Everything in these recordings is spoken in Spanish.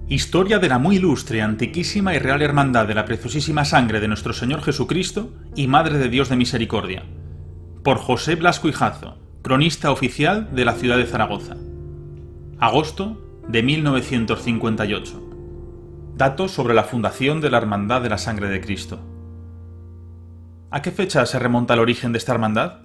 Historia de la muy ilustre, antiquísima y real hermandad de la preciosísima sangre de nuestro Señor Jesucristo y Madre de Dios de Misericordia. Por José Blasco y Jazo, cronista oficial de la ciudad de Zaragoza. Agosto de 1958. Datos sobre la fundación de la Hermandad de la Sangre de Cristo. ¿A qué fecha se remonta el origen de esta hermandad?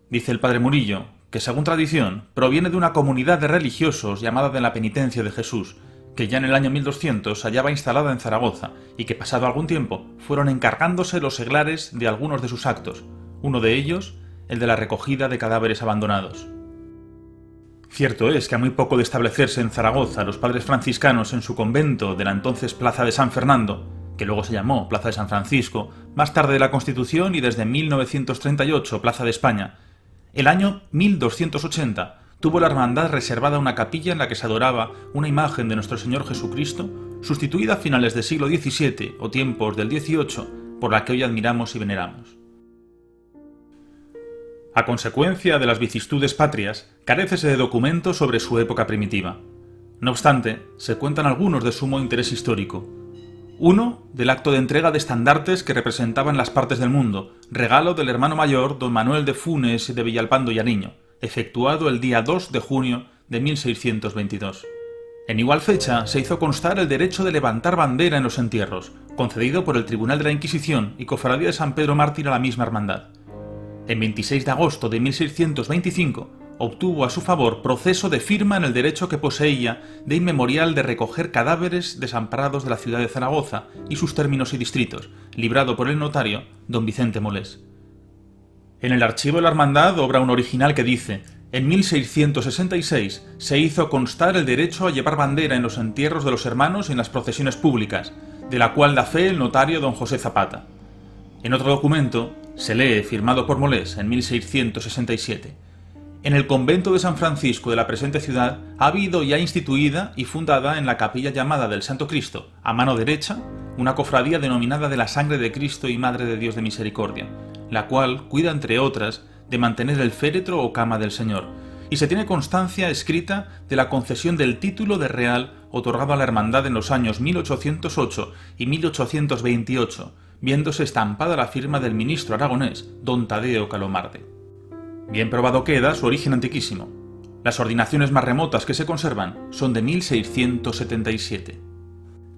Dice el padre Murillo, que según tradición proviene de una comunidad de religiosos llamada de la Penitencia de Jesús, que ya en el año 1200 se hallaba instalada en Zaragoza y que pasado algún tiempo fueron encargándose los seglares de algunos de sus actos, uno de ellos el de la recogida de cadáveres abandonados. Cierto es que a muy poco de establecerse en Zaragoza los padres franciscanos en su convento de la entonces Plaza de San Fernando, que luego se llamó Plaza de San Francisco, más tarde de la Constitución y desde 1938 Plaza de España, el año 1280 tuvo la hermandad reservada una capilla en la que se adoraba una imagen de nuestro Señor Jesucristo, sustituida a finales del siglo XVII o tiempos del XVIII por la que hoy admiramos y veneramos. A consecuencia de las vicisitudes patrias, carécese de documentos sobre su época primitiva. No obstante, se cuentan algunos de sumo interés histórico. Uno, del acto de entrega de estandartes que representaban las partes del mundo, regalo del hermano mayor don Manuel de Funes y de Villalpando y Ariño, efectuado el día 2 de junio de 1622. En igual fecha se hizo constar el derecho de levantar bandera en los entierros, concedido por el Tribunal de la Inquisición y Cofradía de San Pedro Mártir a la misma hermandad. En 26 de agosto de 1625 obtuvo a su favor proceso de firma en el derecho que poseía de inmemorial de recoger cadáveres desamparados de la ciudad de Zaragoza y sus términos y distritos, librado por el notario don Vicente Molés. En el archivo de la hermandad obra un original que dice: en 1666 se hizo constar el derecho a llevar bandera en los entierros de los hermanos y en las procesiones públicas, de la cual da fe el notario don José Zapata. En otro documento se lee, firmado por Molés en 1667, en el convento de San Francisco de la presente ciudad ha habido ya instituida y fundada en la capilla llamada del Santo Cristo, a mano derecha, una cofradía denominada de la Sangre de Cristo y Madre de Dios de Misericordia, la cual cuida, entre otras, de mantener el féretro o cama del Señor, y se tiene constancia escrita de la concesión del título de real otorgado a la hermandad en los años 1808 y 1828, viéndose estampada la firma del ministro aragonés, don Tadeo Calomarde. Bien probado queda su origen antiquísimo. Las ordinaciones más remotas que se conservan son de 1677.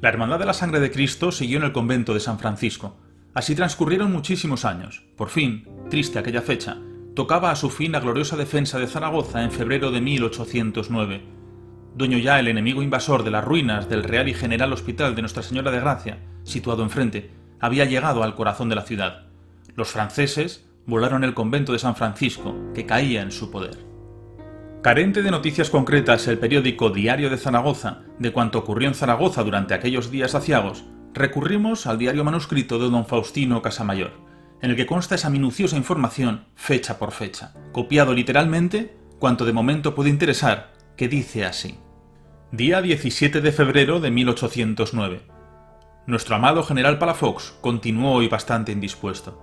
La Hermandad de la Sangre de Cristo siguió en el convento de San Francisco. Así transcurrieron muchísimos años. Por fin, triste aquella fecha, tocaba a su fin la gloriosa defensa de Zaragoza en febrero de 1809. Dueño ya el enemigo invasor de las ruinas del Real y General Hospital de Nuestra Señora de Gracia, situado enfrente, había llegado al corazón de la ciudad. Los franceses volaron el convento de San Francisco, que caía en su poder. Carente de noticias concretas el periódico Diario de Zaragoza de cuanto ocurrió en Zaragoza durante aquellos días aciagos, recurrimos al diario manuscrito de don Faustino Casamayor, en el que consta esa minuciosa información fecha por fecha, copiado literalmente cuanto de momento puede interesar, que dice así: día 17 de febrero de 1809. Nuestro amado general Palafox continuó hoy bastante indispuesto.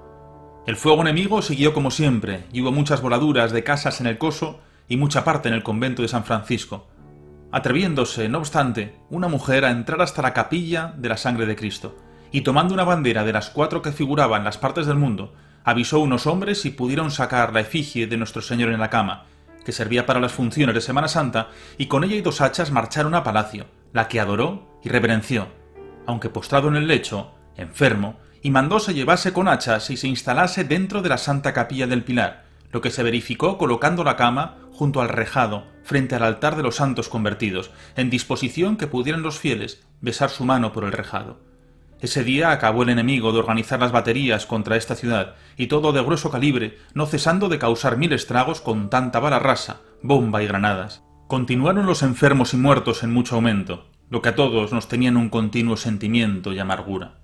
El fuego enemigo siguió como siempre, y hubo muchas voladuras de casas en el Coso y mucha parte en el convento de San Francisco, atreviéndose, no obstante, una mujer a entrar hasta la capilla de la Sangre de Cristo, y tomando una bandera de las 4 que figuraban en las partes del mundo, avisó a unos hombres y pudieron sacar la efigie de nuestro Señor en la cama, que servía para las funciones de Semana Santa, y con ella y 2 hachas marcharon a palacio, la que adoró y reverenció, aunque postrado en el lecho, enfermo, y mandó se llevase con hachas y se instalase dentro de la Santa Capilla del Pilar, lo que se verificó colocando la cama junto al rejado, frente al altar de los santos convertidos, en disposición que pudieran los fieles besar su mano por el rejado. Ese día acabó el enemigo de organizar las baterías contra esta ciudad, y todo de grueso calibre, no cesando de causar 1000 estragos con tanta bala rasa, bomba y granadas. Continuaron los enfermos y muertos en mucho aumento, lo que a todos nos tenían un continuo sentimiento y amargura.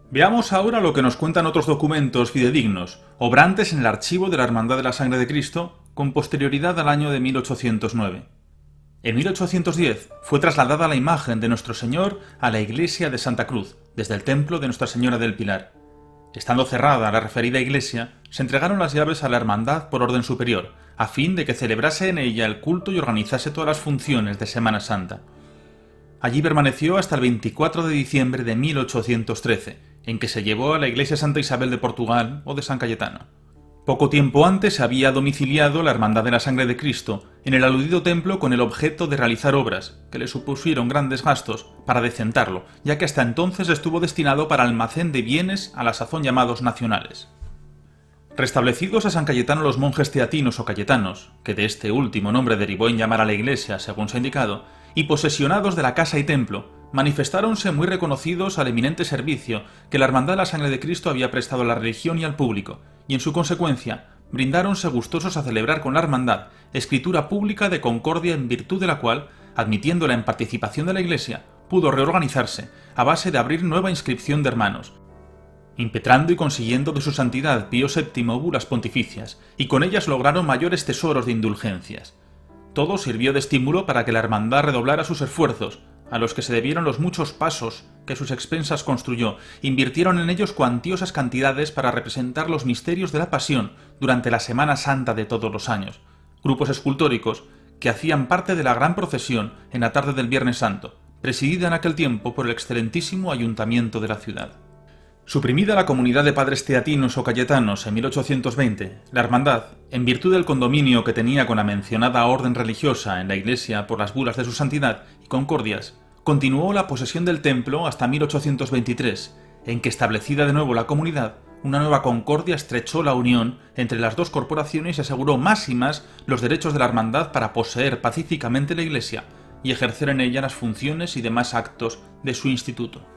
Veamos ahora lo que nos cuentan otros documentos fidedignos, obrantes en el archivo de la Hermandad de la Sangre de Cristo, con posterioridad al año de 1809. En 1810 fue trasladada la imagen de Nuestro Señor a la iglesia de Santa Cruz, desde el templo de Nuestra Señora del Pilar. Estando cerrada la referida iglesia, se entregaron las llaves a la hermandad por orden superior, a fin de que celebrase en ella el culto y organizase todas las funciones de Semana Santa. allí permaneció hasta el 24 de diciembre de 1813, en que se llevó a la iglesia Santa Isabel de Portugal o de San Cayetano. Poco tiempo antes se había domiciliado la Hermandad de la Sangre de Cristo en el aludido templo con el objeto de realizar obras, que le supusieron grandes gastos, para decentarlo, ya que hasta entonces estuvo destinado para almacén de bienes a la sazón llamados nacionales. Restablecidos a San Cayetano los monjes teatinos o cayetanos, que de este último nombre derivó en llamar a la iglesia según se ha indicado, y posesionados de la casa y templo, manifestáronse muy reconocidos al eminente servicio que la Hermandad de la Sangre de Cristo había prestado a la religión y al público, y en su consecuencia brindáronse gustosos a celebrar con la Hermandad escritura pública de concordia en virtud de la cual, admitiéndola en participación de la Iglesia, pudo reorganizarse a base de abrir nueva inscripción de hermanos, impetrando y consiguiendo de su santidad Pío VII bulas pontificias, y con ellas lograron mayores tesoros de indulgencias. Todo sirvió de estímulo para que la Hermandad redoblara sus esfuerzos, a los que se debieron los muchos pasos que a sus expensas construyó. Invirtieron en ellos cuantiosas cantidades para representar los misterios de la Pasión durante la Semana Santa de todos los años, grupos escultóricos que hacían parte de la gran procesión en la tarde del Viernes Santo, presidida en aquel tiempo por el excelentísimo ayuntamiento de la ciudad. Suprimida la comunidad de padres teatinos o cayetanos en 1820, la Hermandad, en virtud del condominio que tenía con la mencionada orden religiosa en la Iglesia por las bulas de su santidad y concordias, continuó la posesión del templo hasta 1823, en que, establecida de nuevo la comunidad, una nueva concordia estrechó la unión entre las dos corporaciones y aseguró más y más los derechos de la Hermandad para poseer pacíficamente la Iglesia y ejercer en ella las funciones y demás actos de su instituto.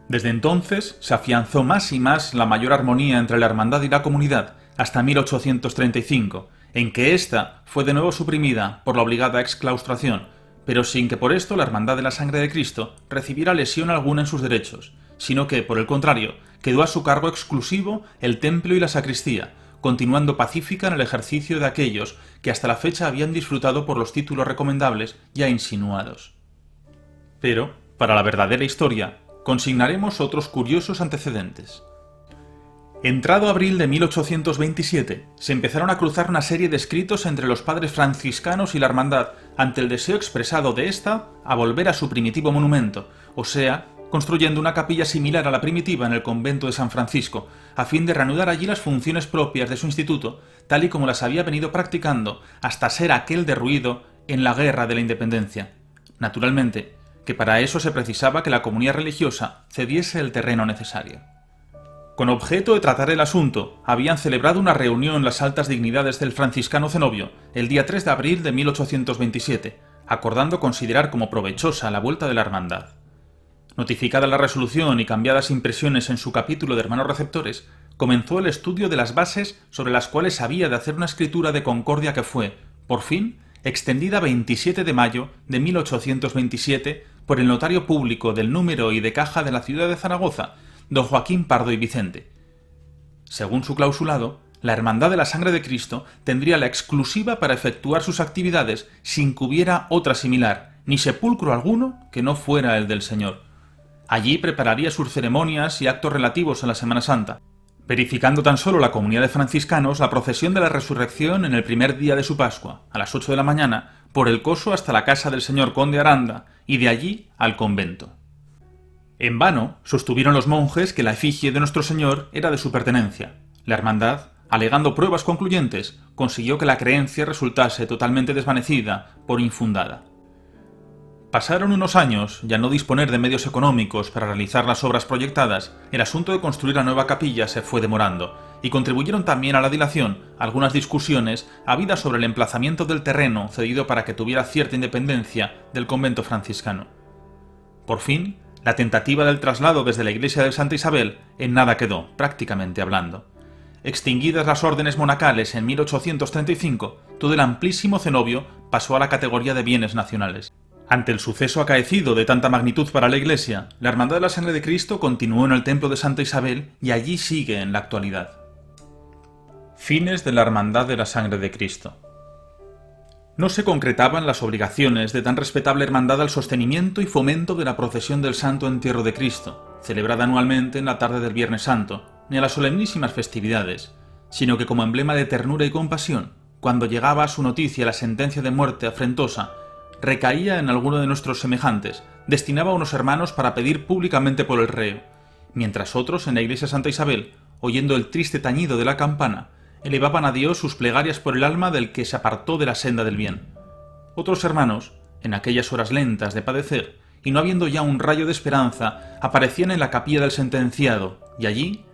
Desde entonces se afianzó más y más la mayor armonía entre la Hermandad y la comunidad hasta 1835, en que ésta fue de nuevo suprimida por la obligada exclaustración, pero sin que por esto la Hermandad de la Sangre de Cristo recibiera lesión alguna en sus derechos, sino que, por el contrario, quedó a su cargo exclusivo el templo y la sacristía, continuando pacífica en el ejercicio de aquellos que hasta la fecha habían disfrutado por los títulos recomendables ya insinuados. Pero, para la verdadera historia, consignaremos otros curiosos antecedentes. Entrado abril de 1827, se empezaron a cruzar una serie de escritos entre los padres franciscanos y la Hermandad ante el deseo expresado de ésta a volver a su primitivo monumento, o sea, construyendo una capilla similar a la primitiva en el convento de San Francisco, a fin de reanudar allí las funciones propias de su instituto, tal y como las había venido practicando hasta ser aquel derruido en la Guerra de la Independencia. Naturalmente, que para eso se precisaba que la comunidad religiosa cediese el terreno necesario. Con objeto de tratar el asunto, habían celebrado una reunión las altas dignidades del franciscano Zenobio el día 3 de abril de 1827, acordando considerar como provechosa la vuelta de la hermandad. Notificada la resolución y cambiadas impresiones en su capítulo de hermanos receptores, comenzó el estudio de las bases sobre las cuales había de hacer una escritura de concordia que fue, por fin, extendida 27 de mayo de 1827 por el notario público del número y de caja de la ciudad de Zaragoza, don Joaquín Pardo y Vicente. Según su clausulado, la Hermandad de la Sangre de Cristo tendría la exclusiva para efectuar sus actividades sin que hubiera otra similar, ni sepulcro alguno que no fuera el del Señor. Allí prepararía sus ceremonias y actos relativos a la Semana Santa, verificando tan solo la comunidad de franciscanos la procesión de la resurrección en el primer día de su Pascua, a las 8 de la mañana, por el Coso hasta la casa del señor conde Aranda, y de allí al convento. En vano sostuvieron los monjes que la efigie de nuestro Señor era de su pertenencia. La hermandad, alegando pruebas concluyentes, consiguió que la creencia resultase totalmente desvanecida por infundada. Pasaron unos años y al no disponer de medios económicos para realizar las obras proyectadas, el asunto de construir la nueva capilla se fue demorando, y contribuyeron también a la dilación algunas discusiones habidas sobre el emplazamiento del terreno cedido para que tuviera cierta independencia del convento franciscano. Por fin, la tentativa del traslado desde la iglesia de Santa Isabel en nada quedó, prácticamente hablando. Extinguidas las órdenes monacales en 1835, todo el amplísimo cenobio pasó a la categoría de bienes nacionales. Ante el suceso acaecido de tanta magnitud para la Iglesia, la Hermandad de la Sangre de Cristo continuó en el templo de Santa Isabel y allí sigue en la actualidad. Fines de la Hermandad de la Sangre de Cristo. No se concretaban las obligaciones de tan respetable hermandad al sostenimiento y fomento de la procesión del Santo Entierro de Cristo, celebrada anualmente en la tarde del Viernes Santo, ni a las solemnísimas festividades, sino que como emblema de ternura y compasión, cuando llegaba a su noticia la sentencia de muerte afrentosa, recaía en alguno de nuestros semejantes, destinaba a unos hermanos para pedir públicamente por el reo, mientras otros en la iglesia Santa Isabel, oyendo el triste tañido de la campana, elevaban a Dios sus plegarias por el alma del que se apartó de la senda del bien. Otros hermanos, en aquellas horas lentas de padecer, y no habiendo ya un rayo de esperanza, aparecían en la capilla del sentenciado, y allí,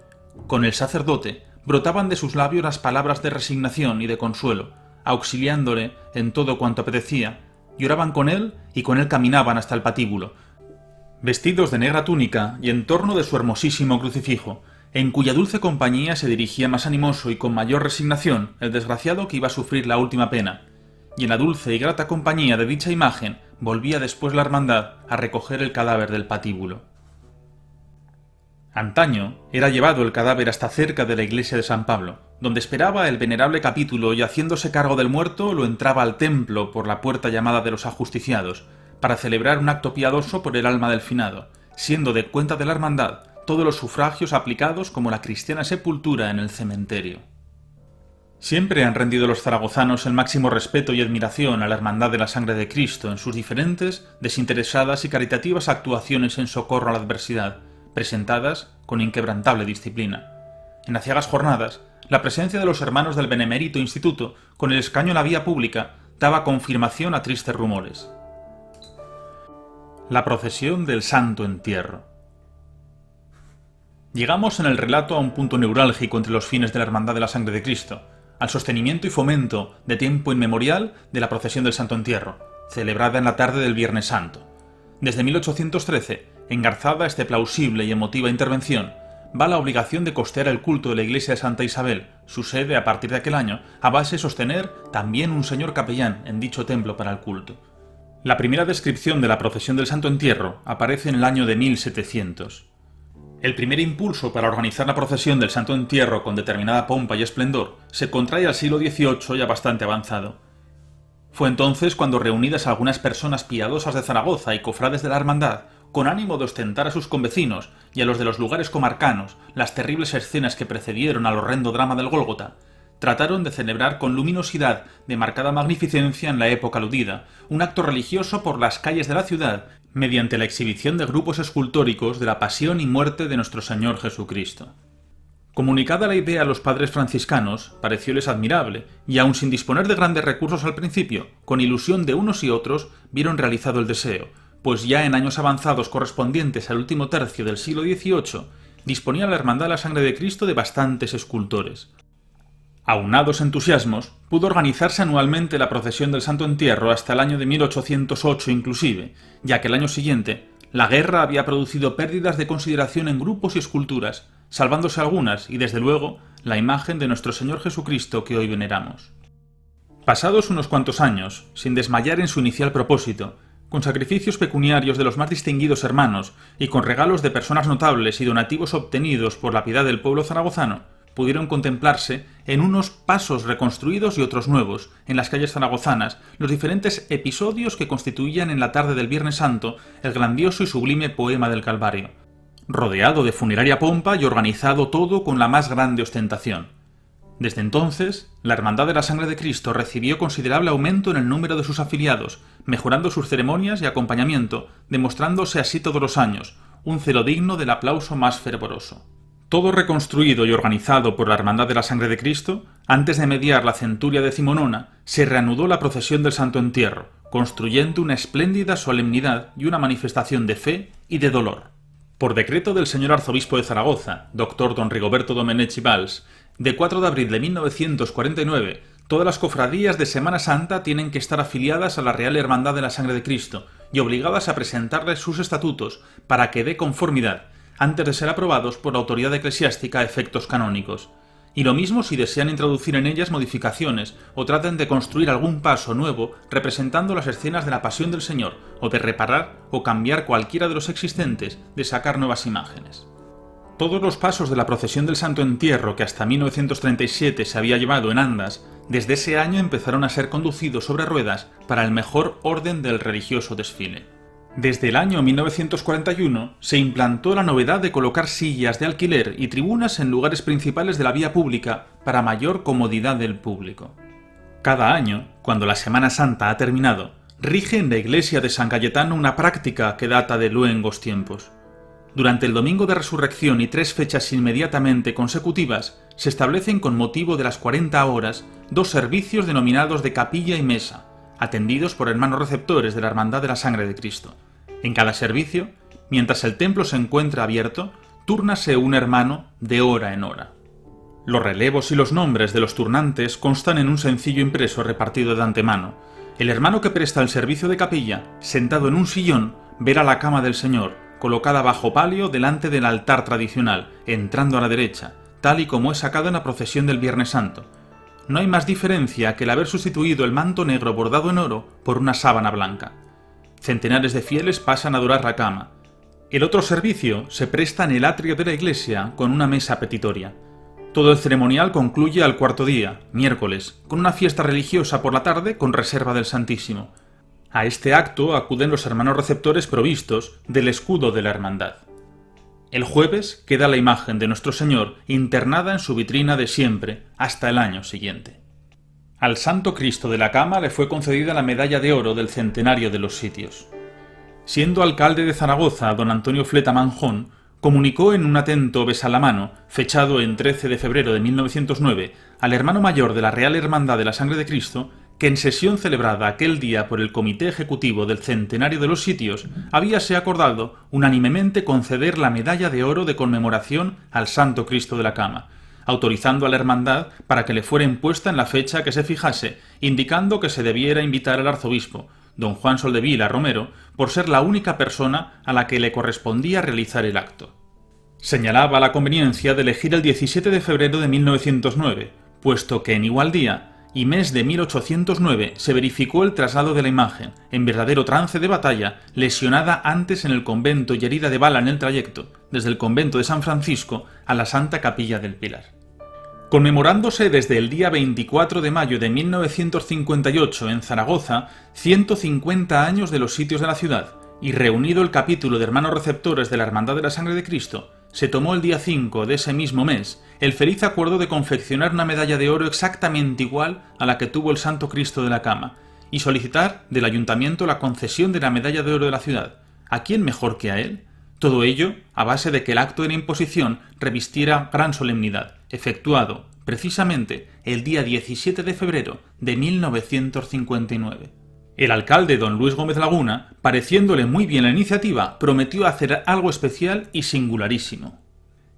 con el sacerdote, brotaban de sus labios las palabras de resignación y de consuelo, auxiliándole en todo cuanto apetecía, lloraban con él y con él caminaban hasta el patíbulo, vestidos de negra túnica y en torno de su hermosísimo crucifijo, en cuya dulce compañía se dirigía más animoso y con mayor resignación el desgraciado que iba a sufrir la última pena, y en la dulce y grata compañía de dicha imagen volvía después la hermandad a recoger el cadáver del patíbulo. Antaño era llevado el cadáver hasta cerca de la iglesia de San Pablo, donde esperaba el venerable capítulo y haciéndose cargo del muerto lo entraba al templo por la puerta llamada de los ajusticiados, para celebrar un acto piadoso por el alma del finado, siendo de cuenta de la hermandad todos los sufragios aplicados como la cristiana sepultura en el cementerio. Siempre han rendido los zaragozanos el máximo respeto y admiración a la Hermandad de la Sangre de Cristo en sus diferentes, desinteresadas y caritativas actuaciones en socorro a la adversidad, presentadas con inquebrantable disciplina. En aciagas jornadas, la presencia de los hermanos del benemérito instituto, con el escaño en la vía pública, daba confirmación a tristes rumores. La procesión del Santo Entierro. Llegamos en el relato a un punto neurálgico entre los fines de la Hermandad de la Sangre de Cristo, al sostenimiento y fomento de tiempo inmemorial de la procesión del Santo Entierro, celebrada en la tarde del Viernes Santo. Desde 1813, engarzada esta plausible y emotiva intervención, va la obligación de costear el culto de la iglesia de Santa Isabel, su sede a partir de aquel año, a base de sostener también un señor capellán en dicho templo para el culto. La primera descripción de la procesión del Santo Entierro aparece en el año de 1700. El primer impulso para organizar la procesión del Santo Entierro con determinada pompa y esplendor se contrae al siglo XVIII ya bastante avanzado. Fue entonces cuando, reunidas algunas personas piadosas de Zaragoza y cofrades de la hermandad, con ánimo de ostentar a sus convecinos y a los de los lugares comarcanos las terribles escenas que precedieron al horrendo drama del Gólgota, trataron de celebrar con luminosidad de marcada magnificencia en la época aludida un acto religioso por las calles de la ciudad mediante la exhibición de grupos escultóricos de la pasión y muerte de nuestro Señor Jesucristo. Comunicada la idea a los padres franciscanos, parecióles admirable, y aun sin disponer de grandes recursos al principio, con ilusión de unos y otros, vieron realizado el deseo, pues ya en años avanzados correspondientes al último tercio del siglo XVIII, disponía la Hermandad de la Sangre de Cristo de bastantes escultores. Aunados entusiasmos, pudo organizarse anualmente la procesión del Santo Entierro hasta el año de 1808 inclusive, ya que el año siguiente la guerra había producido pérdidas de consideración en grupos y esculturas, salvándose algunas y desde luego la imagen de nuestro Señor Jesucristo que hoy veneramos. Pasados unos cuantos años, sin desmayar en su inicial propósito, con sacrificios pecuniarios de los más distinguidos hermanos y con regalos de personas notables y donativos obtenidos por la piedad del pueblo zaragozano, pudieron contemplarse en unos pasos reconstruidos y otros nuevos, en las calles zaragozanas, los diferentes episodios que constituían en la tarde del Viernes Santo el grandioso y sublime poema del Calvario, rodeado de funeraria pompa y organizado todo con la más grande ostentación. Desde entonces, la Hermandad de la Sangre de Cristo recibió considerable aumento en el número de sus afiliados, mejorando sus ceremonias y acompañamiento, demostrándose así todos los años, un celo digno del aplauso más fervoroso. Todo reconstruido y organizado por la Hermandad de la Sangre de Cristo, antes de mediar la centuria decimonona, se reanudó la procesión del Santo Entierro, construyendo una espléndida solemnidad y una manifestación de fe y de dolor. Por decreto del señor arzobispo de Zaragoza, doctor don Rigoberto Domenech y Valls, de 4 de abril de 1949, todas las cofradías de Semana Santa tienen que estar afiliadas a la Real Hermandad de la Sangre de Cristo y obligadas a presentarles sus estatutos para que dé conformidad, antes de ser aprobados por la autoridad eclesiástica a efectos canónicos. Y lo mismo si desean introducir en ellas modificaciones o traten de construir algún paso nuevo representando las escenas de la Pasión del Señor, o de reparar o cambiar cualquiera de los existentes, de sacar nuevas imágenes. Todos los pasos de la procesión del Santo Entierro que hasta 1937 se había llevado en andas, desde ese año empezaron a ser conducidos sobre ruedas para el mejor orden del religioso desfile. Desde el año 1941 se implantó la novedad de colocar sillas de alquiler y tribunas en lugares principales de la vía pública para mayor comodidad del público. Cada año, cuando la Semana Santa ha terminado, rige en la iglesia de San Cayetano una práctica que data de luengos tiempos. Durante el Domingo de Resurrección y 3 fechas inmediatamente consecutivas, se establecen con motivo de las 40 horas 2 servicios denominados de capilla y mesa, atendidos por hermanos receptores de la Hermandad de la Sangre de Cristo. En cada servicio, mientras el templo se encuentra abierto, túrnase un hermano de hora en hora. Los relevos y los nombres de los turnantes constan en un sencillo impreso repartido de antemano. El hermano que presta el servicio de capilla, sentado en un sillón, verá la cama del Señor, colocada bajo palio delante del altar tradicional, entrando a la derecha, tal y como es sacado en la procesión del Viernes Santo. No hay más diferencia que el haber sustituido el manto negro bordado en oro por una sábana blanca. Centenares de fieles pasan a adorar la cama. El otro servicio se presta en el atrio de la iglesia con una mesa petitoria. Todo el ceremonial concluye al 4.º día, miércoles, con una fiesta religiosa por la tarde con reserva del Santísimo. A este acto acuden los hermanos receptores provistos del escudo de la hermandad. El jueves queda la imagen de nuestro Señor internada en su vitrina de siempre hasta el año siguiente. Al Santo Cristo de la Cama le fue concedida la medalla de oro del centenario de los sitios. Siendo alcalde de Zaragoza, don Antonio Fleta Manjón comunicó en un atento besalamano, fechado en 13 de febrero de 1909, al hermano mayor de la Real Hermandad de la Sangre de Cristo, que en sesión celebrada aquel día por el Comité Ejecutivo del Centenario de los Sitios, habíase acordado unánimemente conceder la medalla de oro de conmemoración al Santo Cristo de la Cama, autorizando a la hermandad para que le fuera impuesta en la fecha que se fijase, indicando que se debiera invitar al arzobispo, don Juan Soldevila Romero, por ser la única persona a la que le correspondía realizar el acto. Señalaba la conveniencia de elegir el 17 de febrero de 1909, puesto que en igual día y mes de 1809 se verificó el traslado de la imagen, en verdadero trance de batalla, lesionada antes en el convento y herida de bala en el trayecto, desde el convento de San Francisco a la Santa Capilla del Pilar. Conmemorándose desde el día 24 de mayo de 1958 en Zaragoza 150 años de los sitios de la ciudad, y reunido el capítulo de hermanos receptores de la Hermandad de la Sangre de Cristo, se tomó el día 5 de ese mismo mes el feliz acuerdo de confeccionar una medalla de oro exactamente igual a la que tuvo el Santo Cristo de la Cama, y solicitar del Ayuntamiento la concesión de la medalla de oro de la ciudad. ¿A quién mejor que a él? Todo ello a base de que el acto de la imposición revistiera gran solemnidad, efectuado, precisamente, el día 17 de febrero de 1959. El alcalde don Luis Gómez Laguna, pareciéndole muy bien la iniciativa, prometió hacer algo especial y singularísimo.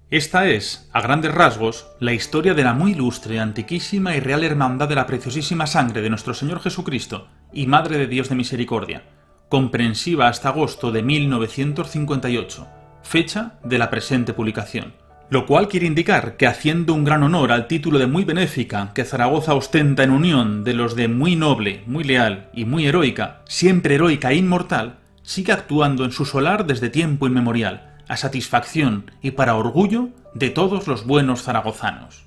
Esta es, a grandes rasgos, la historia de la muy ilustre, antiquísima y real hermandad de la preciosísima sangre de nuestro Señor Jesucristo y Madre de Dios de Misericordia, comprensiva hasta agosto de 1958, fecha de la presente publicación. Lo cual quiere indicar que, haciendo un gran honor al título de muy benéfica que Zaragoza ostenta en unión de los de muy noble, muy leal y muy heroica, siempre heroica e inmortal, sigue actuando en su solar desde tiempo inmemorial, a satisfacción y para orgullo de todos los buenos zaragozanos.